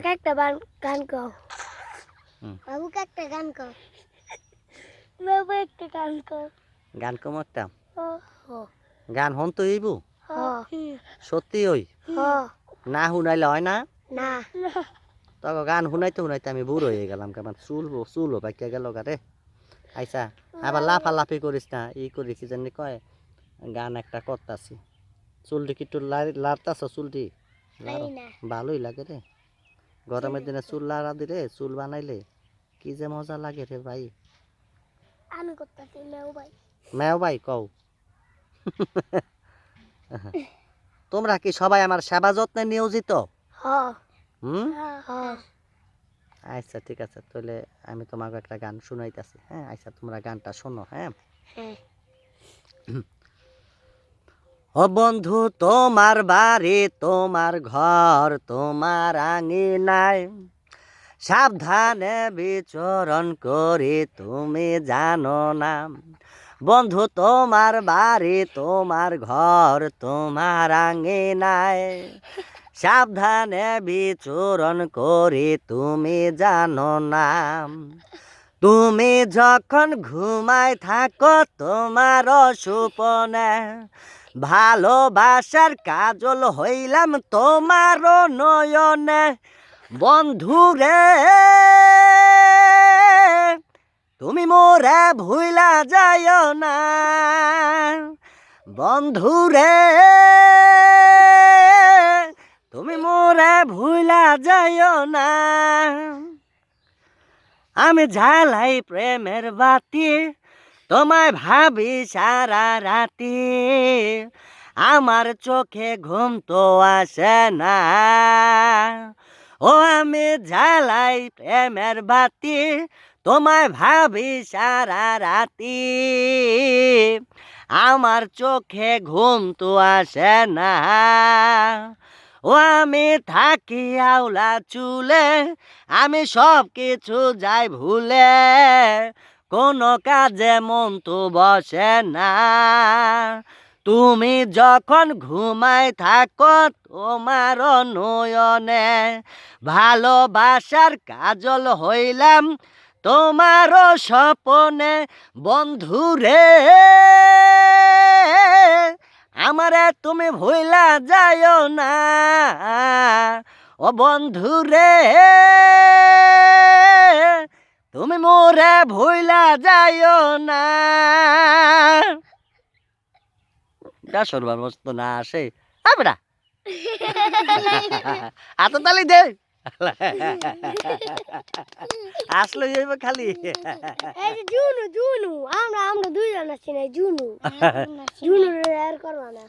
কাকা একটা গান কও বাবু একটা গান কও বাবু একটা গান কও গান কম একটা ও গান হন তো এইবু সত্যি ওই ও না শুনাইলে হয় না না তখন গান শুনাইতে শুনাইতে আমি বুড়ো হয়ে গেলাম কেমন চুল পাইকে গেল গারে আইসা আবার লাফালাফি করিস না ই করিস কি জানি কয় গান একটা করতাছি চুলটি কি একটু লাড়তাছ চুলটি ভালোই লাগে রে গরমের দিনে চুল লাড়া দিলে চুল বানাইলে কি যে মজা লাগে রে ভাই আমি করতেছি মেও ভাই কও তোমরা কি সবাই আমার সেবা যত্নে নিয়োজিত হুম আচ্ছা ঠিক আছে তাহলে আমি তোমাকে একটা গান শুনাইতেছি হ্যাঁ আচ্ছা তোমরা গানটা শোনো হ্যাঁ ও বন্ধু তোমার বাড়ি তোমার ঘর তোমার আঙিনায় সাবধানে বিচরণ করি তুমি জানো না বন্ধু তোমার বাড়ি তোমার ঘর তোমার আঙিনায় সাবধানে বিচরণ করি তুমি জানো না তুমি যখন ঘুমায় থাকো তোমার সুপনে ভালোবাসার কাজল হইলাম তোমার নয়নে বন্ধুরে তুমি মোরে ভুইলা যাইও না বন্ধুরে তুমি মোরে ভুইলা যাইও না আমি জ্বালাই প্রেমের বাতি তোমায় ভাবি সারা রাতি আমার চোখে ঘুম তো আসে না ও আমি জ্বালাই প্রেমের বাতি তোমায় ভাবি সারা রাতি আমার চোখে ঘুম তো আসে না ও আমি থাকি আওলা চুলে আমি সব কিছু যাই ভুলে কোনো কাজে মন তো বসে না তুমি যখন ঘুমাই থাকো তোমার নয়নে ভালোবাসার কাজল হইলাম তোমার স্বপনে বন্ধুরে আমারে তুমি ভুইলা যাইও না ও বন্ধুরে তুমি মোরে ভুইলা যাইও না সরবার মস্ত না আসে আমরা এত তালি দে আসলো খালি জুনু জুনু আমরা দুইজন আছি না জুনু জুনু আর করবা না